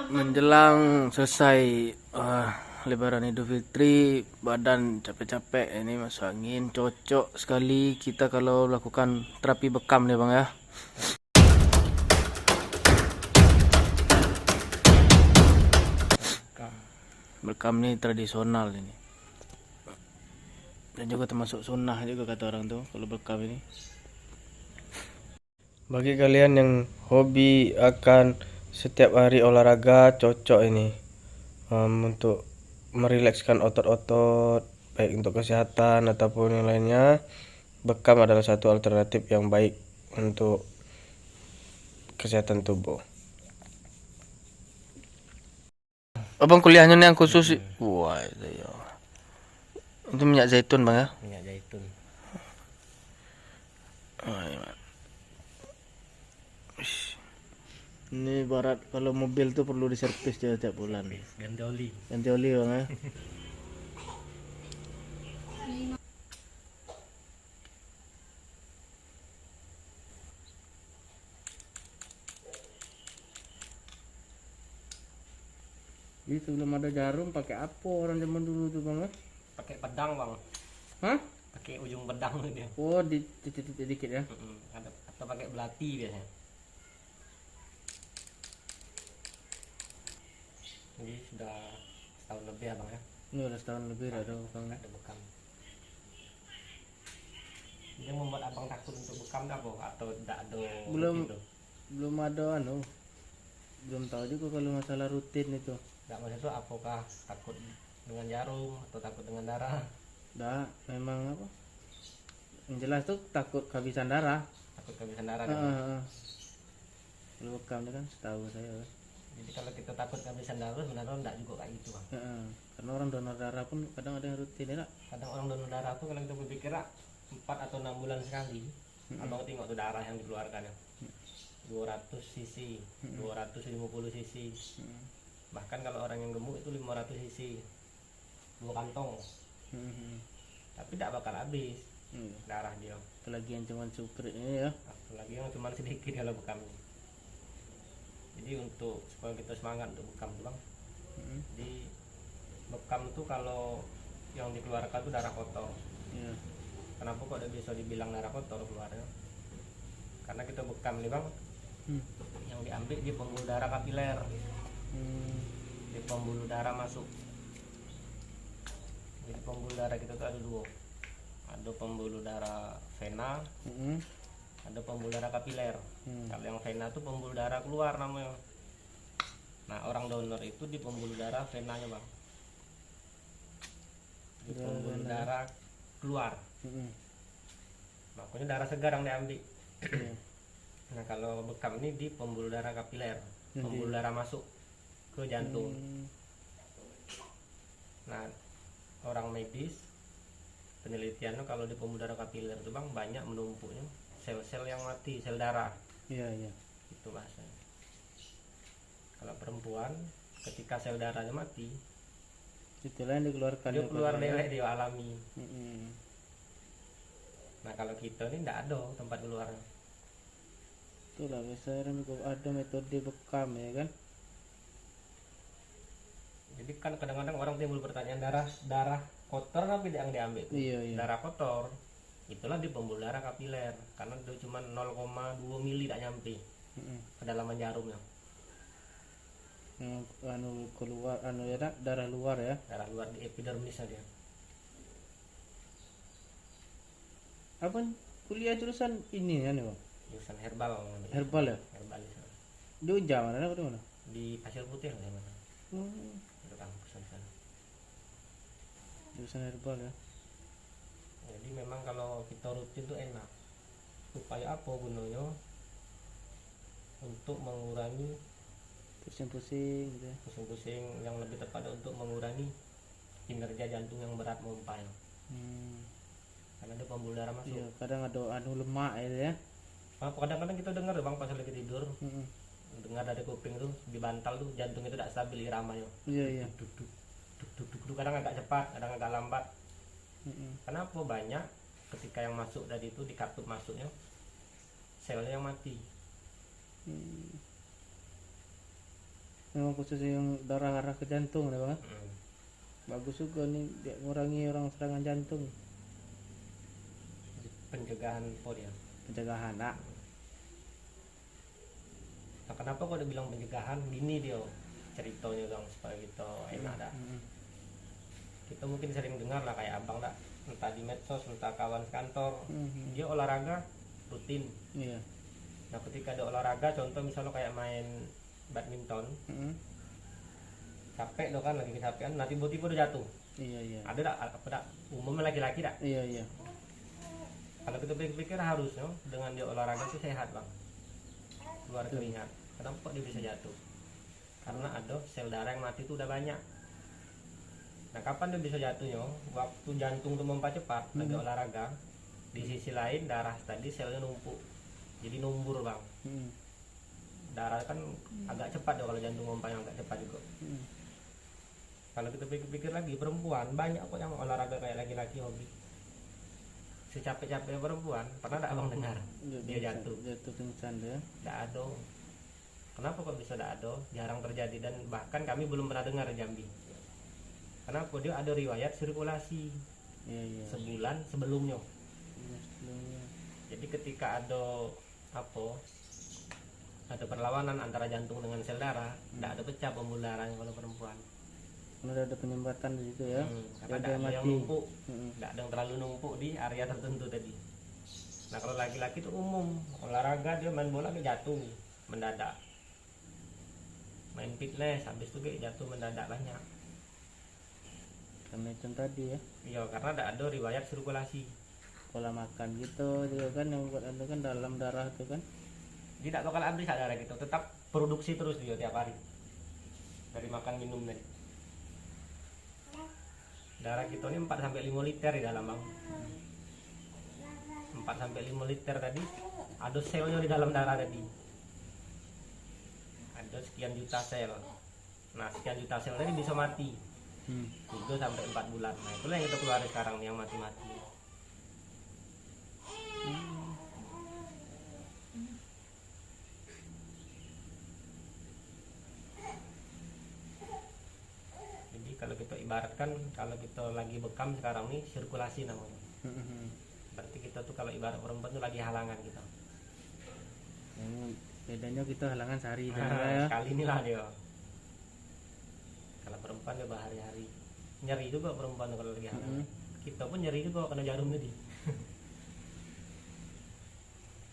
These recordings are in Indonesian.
Menjelang selesai Lebaran Idul Fitri, badan capek-capek ini masuk angin, cocok sekali kita kalau lakukan terapi bekam nih bang ya. Bekam ini tradisional ini, dan juga termasuk sunnah juga kata orang tuh kalau bekam ini. Bagi kalian yang hobi akan setiap hari olahraga, cocok ini untuk merilekskan otot-otot, baik untuk kesehatan ataupun yang lainnya. Bekam adalah satu alternatif yang baik untuk kesehatan tubuh. Abang kuliahnya nih yang khusus, wah itu ya. Itu minyak zaitun bang ya? Minyak zaitun. Oh, iya. Ini barat kalau mobil tuh perlu diservis tiap bulan. Ganti oli. Ganti oli bang ya. Jadi sebelum ada jarum pakai apa orang zaman dulu tuh bang ya? Pakai pedang bang. Hah? Pakai ujung pedang dia. Oh di titik-titik dikit ya? Atau pakai belati biasanya. Ini sudah setahun lebih ya bang ya. Ini udah setahun lebih ada bang. Ada bekam. Yang membuat abang takut untuk bekam apa? Atau tidak ada? Belum ada belum tahu juga kalau masalah rutin itu. Tidak maksud itu apakah takut dengan jarum atau takut dengan darah? Dah memang apa? Yang jelas tuh takut kehabisan darah. Takut kehabisan darah kan? Kalau bekam itu kan setahu saya. Jadi kalau kita takut kehabisan darah sebenarnya tidak juga kayak gitu bang. Karena orang donor darah pun kadang ada yang rutin ya. Kadang orang donor darah tuh kalau kita berpikir 4 atau 6 bulan sekali. Abang tengok tuh darah yang dikeluarkan ya. 200 cc, 250 cc. Bahkan kalau orang yang gemuk itu 500 cc. 2 kantong. Tapi tidak bakal habis darah dia. Apalagi yang cuma suprit ini ya. Apalagi yang cuma sedikit kalau bekam. Jadi untuk supaya kita semangat untuk bekam tuh bang. Jadi bekam tuh kalau yang dikeluarkan tuh darah kotor. Kenapa kok udah bisa dibilang darah kotor keluarnya? Karena kita bekam nih bang, yang diambil di pembuluh darah kapiler, di pembuluh darah masuk. Jadi pembuluh darah kita tuh ada dua, ada pembuluh darah vena, ada pembuluh darah kapiler. Kalau yang vena tuh pembuluh darah keluar namanya. Nah orang donor itu di pembuluh darah venanya bang, di pembuluh darah keluar. Makanya darah segar yang diambil. Nah kalau bekam ini di pembuluh darah kapiler, pembuluh darah masuk ke jantung. Nah orang medis penelitiannya kalau di pembuluh darah kapiler itu bang banyak menumpuknya sel-sel yang mati, sel darah. Iya. Itu bahasanya. Kalau perempuan ketika sel darahnya mati, itulah yang dikeluarkan. dia keluar dewek dia alami. Nah kalau kita ini tidak ada tempat keluarnya. Itulah biasanya ada metode bekam ya kan. Jadi kan kadang-kadang orang timbul pertanyaan darah kotor tapi yang diambil. Iya. Darah kotor itulah di pembuluh darah kapiler karena itu cuma 0,2 mili tak nyampe kedalaman jarumnya. Keluar ya darah luar ya. Darah luar di epidermis saja. Apa kuliah jurusan ini ya nih bang? Jurusan herbal. Herbal ya? Herbal. Di Unja mana? Di mana? Di Pasir Putih lah mana? Di kampus sana. Jurusan herbal ya. Jadi memang kalau kita rutin tuh enak. Supaya apa gunanya? Untuk mengurangi pusing-pusing gitu ya. Pusing-pusing yang lebih tepat untuk mengurangi kinerja jantung yang berat memompa. Karena ada pembuluh darah masuk. Iya, kadang ada lemak ya. Kadang-kadang kita dengar bang pas lagi tidur, dengar dari kuping tuh di bantal tuh jantung itu tidak stabil iramanya. Iya. Duk, kadang agak cepat, kadang agak lambat. Kenapa banyak ketika yang masuk tadi itu di katup masuknya selnya yang mati. Memang khusus yang darah-darah ke jantung ya bang. Hmm. Bagus juga nih dia mengurangi orang serangan jantung. Jadi pencegahan po dia. Pencegahan nak. Nah, kenapa kok udah bilang pencegahan? Gini dia ceritanya dong supaya kita enak dah. Kita mungkin sering dengar lah kayak abang dah, entah di medsos, entah kawan kantor, dia olahraga rutin. Iya. Nah ketika ada olahraga, contoh misalnya kayak main badminton, capek lo kan, lagi kecapean, nah tiba-tiba udah jatuh. Iya iya. Ada dak apa dak? Umumnya laki-laki dak. Iya iya. Kalau kita pikir-pikir harusnya dengan dia olahraga itu sehat bang, keluar keringat. Kenapa kok dia bisa jatuh? Karena ada sel darah yang mati itu udah banyak. Nah kapan dia bisa jatuhnya? Waktu jantung tuh memompa cepat, lagi olahraga. Di sisi lain darah tadi selnya numpuk, jadi numbur bang. Darah kan agak cepat ya kalau jantung mompanya agak cepat juga. Kalau kita pikir-pikir lagi, perempuan banyak kok yang olahraga kayak laki-laki hobi. Secapek-capek perempuan, pernah tak abang dengar dia jatuh? Jatuh pingsan dia. Tidak ada. Kenapa kok bisa tidak ada? Jarang terjadi dan bahkan kami belum pernah dengar di Jambi. Kenapa? Dia ada riwayat sirkulasi Iya iya. sebulan sebelumnya. Iya, sebelumnya. Jadi ketika ada ada perlawanan antara jantung dengan sel darah, tidak ada pecah pembuluh darahnya kalau perempuan. Udah ada penyumbatan di situ ya. Karena Dia tidak ada yang mati. numpuk, tidak ada yang terlalu numpuk di area tertentu tadi. Nah kalau laki-laki itu umum olahraga dia main bola dia jatuh mendadak, main fitness habis itu dia jatuh mendadak banyak. Karena itu tadi ya. Iya karena tidak ada riwayat sirkulasi. Pola makan gitu juga kan yang buat itu kan dalam darah itu kan. Tidak bakal habis darah gitu, tetap produksi terus dia tiap hari dari makan minum tadi. Darah kita ini 4 sampai 5 liter di dalam bang. 4 sampai 5 liter tadi ada selnya di dalam darah tadi. Ada sekian juta sel. Nah, sekian juta sel tadi bisa mati. 3 sampai 4 bulan. Nah, itulah yang kita keluar sekarang nih yang mati-mati. Jadi kalau kita ibaratkan kalau kita lagi bekam sekarang nih sirkulasi namanya. Berarti kita tuh kalau ibarat perempuan tuh lagi halangan kita. Bedanya kita halangan sehari dan Nah, sekali inilah dia. Kalau perempuan dia berhari-hari. Nyeri juga perempuan kalau lagi halangan. Kita pun nyeri juga kena jarum tadi.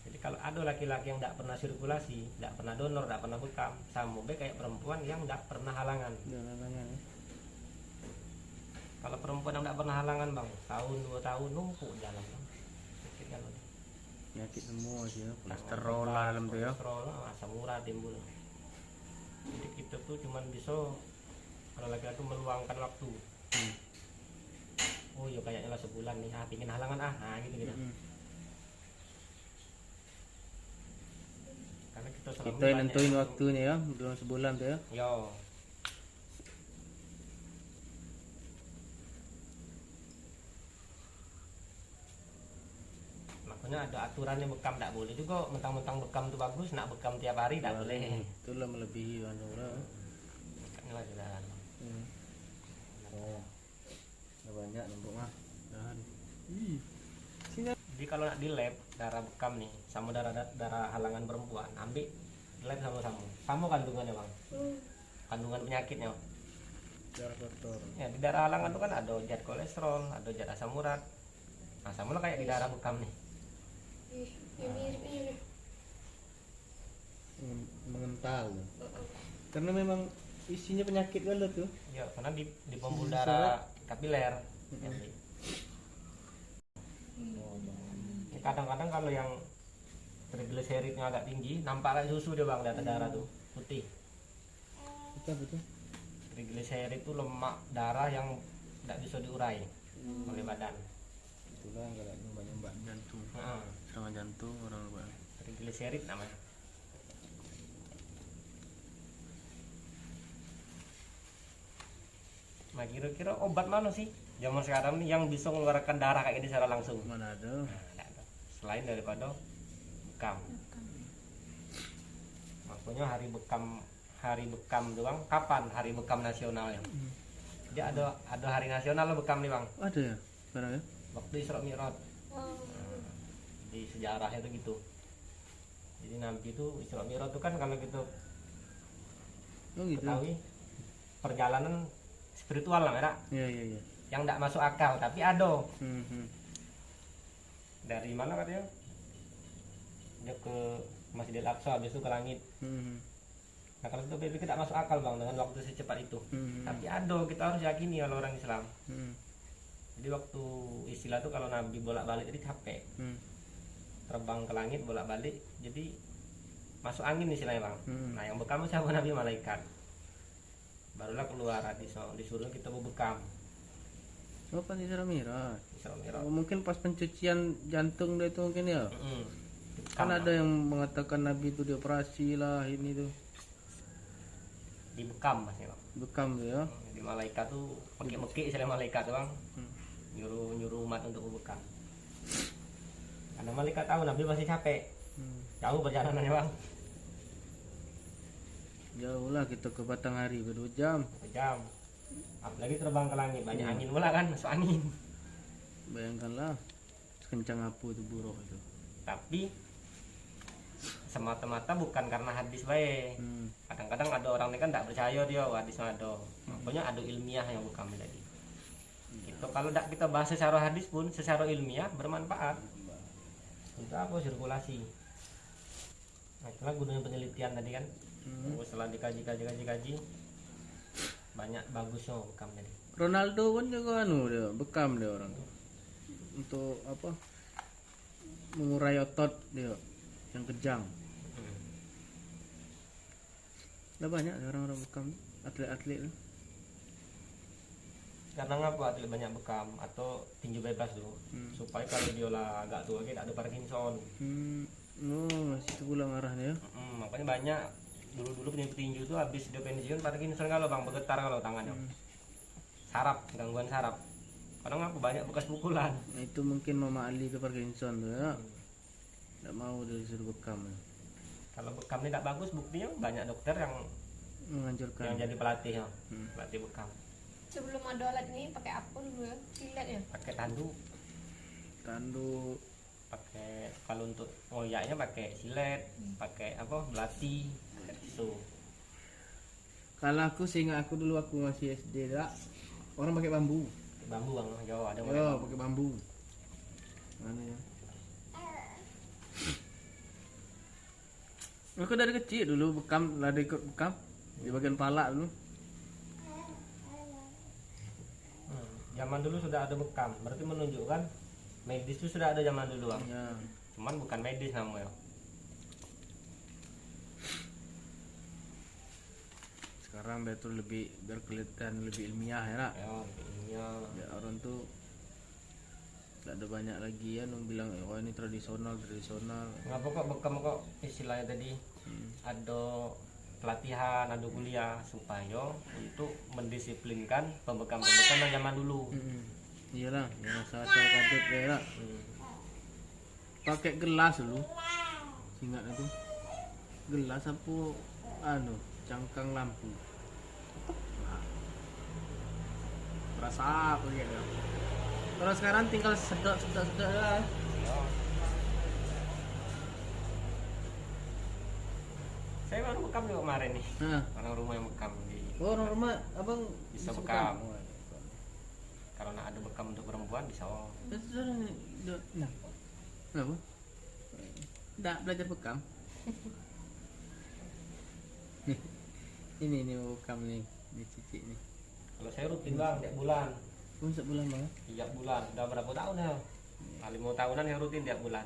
Jadi kalau ada laki-laki yang tidak pernah sirkulasi, tidak pernah donor, tidak pernah bekam, sama baik kayak perempuan yang tidak pernah halangan. halangan ya. Kalau perempuan yang tidak pernah halangan bang, tahun 2 tahun numpuk jalan bang. Sakit kan udah. Penyakit semua sih ya. Kolesterol lah dalam tuh ya. Kolesterol, asam urat timbul. Jadi kita tuh cuman bisa kalau laki-laki meluangkan waktu. Oh ya kayaknya lah sebulan nih, pingin halangan nah gitu. Karena kita selalu Kita yang nentuin waktunya ya, dalam sebulan tuh ya. Yo. Makanya ada aturannya bekam tidak boleh juga mentang-mentang bekam itu bagus, nak bekam tiap hari tidak boleh. Itulah melebihi orang. Makanya lah sudah. Oh. Udah banyak numpuk mah. Dan Jadi kalau nak di lab darah bekam nih sama darah halangan perempuan, ambil di lab sama kandungannya bang, kandungan penyakitnya. darah kotor. Ya di darah halangan itu kan ada zat kolesterol, ada zat asam urat. Nah sama lah kayak di darah bekam nih. Mengental. Karena memang isinya penyakit kan tuh. Ya karena di pembuluh darah kapiler. Kadang-kadang kalau yang trigliseridnya agak tinggi, nampak kayak susu dia bang, di atas darah tuh putih. Betul. Trigliserid itu lemak darah yang tidak bisa diurai oleh badan. Itulah kalau nyumbang jantung. Serangan jantung orang luar. Trigliserid namanya. Nah kira-kira obat mana sih zaman sekarang nih yang bisa mengeluarkan darah kayak gini secara langsung? Mana ada? Nah, nggak ada. Selain daripada bekam. Makanya hari bekam hari bekam tuh bang, kapan hari bekam nasionalnya? Jadi ada hari nasional bekam nih bang, Ada ya sekarang ya? waktu Isra Mi'raj. Di sejarahnya tuh gitu. Jadi Nabi itu Isra Mi'raj itu kan kalau kita Oh gitu. ketahui perjalanan spiritual lah ya, Iya. yang tidak masuk akal tapi ada. Hmm. Dari mana katanya? Dia ke Masjidil Aqsa, habis itu ke langit. Hmm. Nah kalau kita pikir tidak masuk akal bang dengan waktu secepat itu. Tapi ada, kita harus yakini kalau orang Islam. Jadi waktu istilah tuh kalau Nabi bolak-balik jadi capek, terbang ke langit bolak-balik, jadi masuk angin istilahnya bang. Nah yang bekam siapa? Nabi, malaikat. Barulah keluar hadis, disuruh kita mau bekam. Oh pas Isra Mi'raj. Isra Mi'raj. Oh, mungkin pas pencucian jantung dia itu mungkin ya. Kan ada yang mengatakan Nabi itu dioperasi lah ini tuh. Di bekam masnya bang. Bekam tuh ya. Di malaikat tuh meki-meki istilah malaikat tuh bang. Nyuruh umat untuk bekam. Karena malaikat tahu Nabi masih capek. Jauh perjalanannya bang. Jauh lah kita ke Batanghari ke 2 jam. Jam. Apalagi terbang ke langit, banyak angin pula kan, masuk angin. Bayangkanlah sekencang apa itu buruk itu. Tapi semata-mata bukan karena hadis baik. Kadang-kadang ada orang ini kan tidak percaya dia hadis ada. Makanya ada ilmiah yang bukan tadi. Itu kalau tidak kita bahas secara hadis pun secara ilmiah bermanfaat. Untuk apa sirkulasi? Nah, itulah gunanya penelitian tadi kan. Setelah dikaji banyak bagusnya bekam tadi. Ronaldo pun juga dia bekam dia orang tuh. Untuk apa? Mengurai otot dia yang kejang. Udah banyak orang-orang bekam, atlet-atlet tuh. Karena ngapa atlet banyak bekam atau tinju bebas dulu, supaya kalau dia lah agak tua tidak ada Parkinson. Oh masih itu pulang arahnya ya. Makanya banyak dulu petinju itu habis dia pensiun Parkinson kalau bang, bergetar kalau tangannya. Saraf, gangguan saraf. Karena ngapa banyak bekas pukulan. Nah, itu mungkin Mama Ali ke Parkinson tuh ya. Tidak mau dia disuruh bekam ya. Kalau bekam ini tidak bagus, buktinya banyak dokter yang Menghancurkan. jadi pelatih ya. Pelatih bekam. Sebelum ada alat ini pakai apa dulu ya? Silet ya? Pakai tandu, pakai kalau untuk ngoyaknya pakai silet, pakai apa? Belati. Itu. Kalau aku seingat aku dulu aku masih SD lah, orang pakai bambu. Bambu bang, Jawa ada Ya, pakai bambu. Mana ya? Aku dari kecil dulu bekam, lari ikut bekam di bagian pala dulu. Zaman dulu sudah ada bekam, berarti menunjukkan medis itu sudah ada zaman dulu bang. Ya. Cuman bukan medis namanya. Sekarang betul lebih biar kelihatan lebih ilmiah ya nak. Ya, ilmiah. Ya orang tuh tidak ada banyak lagi ya yang bilang oh ini tradisional. Ngapa kok bekam kok istilahnya tadi ada pelatihan, ada kuliah supaya untuk mendisiplinkan pembekam-pembekam yang zaman dulu. Iyalah, yang asal-asal kadut ya nak. Pakai gelas dulu. Ingat itu. Gelas apa cangkang lampu. Nah. Berasa apa gitu. Kalau sekarang tinggal sedot lah. Ya. Saya baru bekam juga kemarin nih. Nah, Orang rumah yang bekam di. oh rumah abang Bisa bekam. bekam. Oh, iya. Kalau nak ada bekam untuk perempuan bisa. Itu sudah nih. Nah. Kenapa? Tidak belajar bekam. ini bekam nih, ini cici nih. Kalau saya rutin bang tiap bulan. Setiap bulan bang. Tiap bulan. Udah berapa tahun ya? 5 tahunan ya rutin tiap bulan.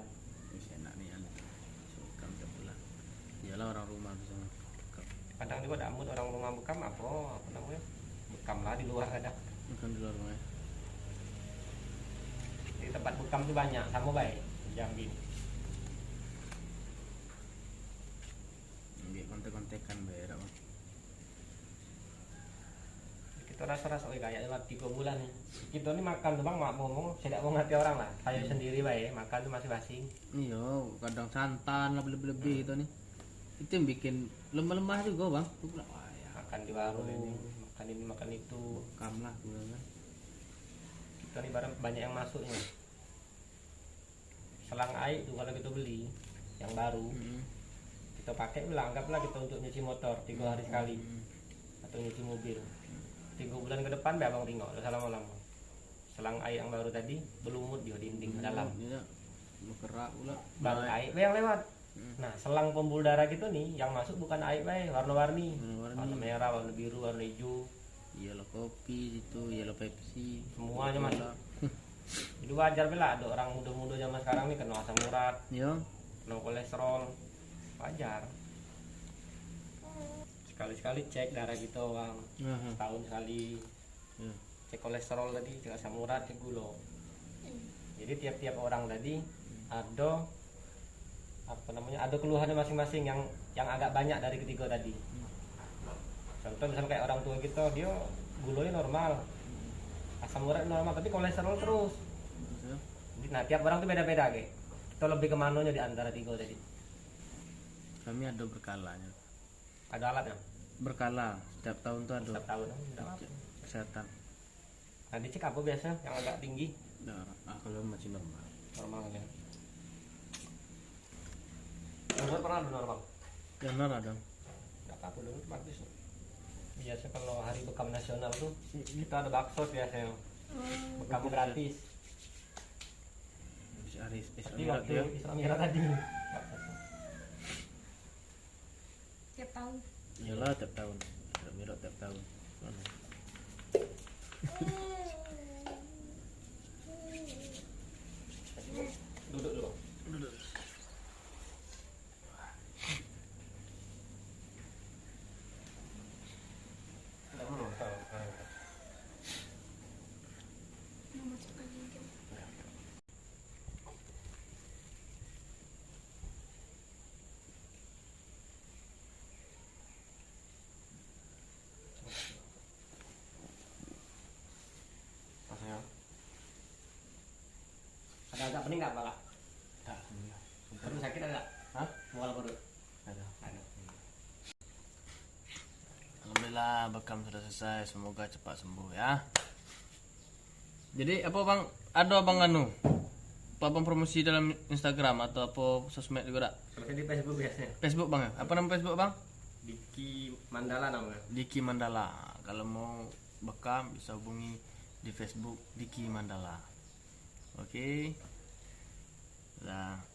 Bisa enak nih anak. Bekam tiap bulan. Iyalah orang rumah bisa bekam. Kadang juga ada amut orang rumah bekam apa namanya? Bekam lah di luar ada. Bukan di luar rumah. Di tempat bekam tuh banyak, sama baik. Jambi. Ambil kontek-kontekan bayar bang. Kita rasa-rasa kayak lewat 3 bulan nih. Kita ini makan tuh bang, ngomong saya tidak mau ngerti orang lah. Saya sendiri baik, makan tuh masih basing. Iya, kadang santan lah lebih-lebih itu nih. Itu yang bikin lemah-lemah juga bang. Aku bilang, wah ya Makan di warung ini makan itu. bekam lah gue bilang. Kita nih barang banyak yang masuknya. Selang air tuh kalau kita beli yang baru, kita pakai lah, anggaplah kita untuk nyuci motor 3 hari sekali atau nyuci mobil. 3 bulan ke depan be abang tengok udah lama-lama. Selang air yang baru tadi berlumut dia dinding ke dalam. Iya. Bergerak pula. Bang air be yang lewat. Nah, selang pembuluh darah gitu nih, yang masuk bukan air be, warna-warni. Warna merah, warna biru, warna hijau. Yellow kopi itu, yellow Pepsi. Semuanya masuk. Jadi wajar bila ada orang muda-muda zaman sekarang nih kena asam urat, Yo. kena kolesterol. Wajar. Sekali-sekali cek darah kita bang, setahun sekali. Ya. Cek kolesterol tadi, cek asam urat, cek gula. Jadi tiap-tiap orang tadi ada apa namanya, ada keluhannya masing-masing yang agak banyak dari ketiga tadi. Contoh misalnya kayak orang tua kita, dia gulanya normal, asam urat normal, tapi kolesterol terus. Jadi, nah tiap orang tuh beda-beda kayak. Kita lebih kemananya di antara 3 tadi. Kami ada berkalanya. Ada alatnya Berkala, setiap tahun tuh ada setiap tahun. Enggak apa. kesehatan. Nah dicek apa biasa yang agak tinggi, Darah, kalau masih normal. normalnya. Nomor pernah ada normal? Yang normal dong. Enggak apa-apa dulu bagus. Biasa kalau hari bekam nasional tuh kita ada bakso biasanya. Bekam gratis. Hari Tapi waktu Isra Mi'raj tadi. Tiap tahun. Iyalah tiap tahun. Mirot tiap tahun. Mana? Duduk dulu. Ada agak pening nggak Pak? Perut sakit ada? Hah? Mual perut? Ada. Ada. Alhamdulillah bekam sudah selesai. Semoga cepat sembuh ya. Jadi apa bang? Ada bang anu? Apa bang promosi dalam Instagram atau apa sosmed juga tak? Kalau di Facebook biasanya. Facebook bang ya? Apa nama Facebook bang? Diki Mandala namanya. Diki Mandala. Kalau mau bekam bisa hubungi di Facebook Diki Mandala. Oke. Nah.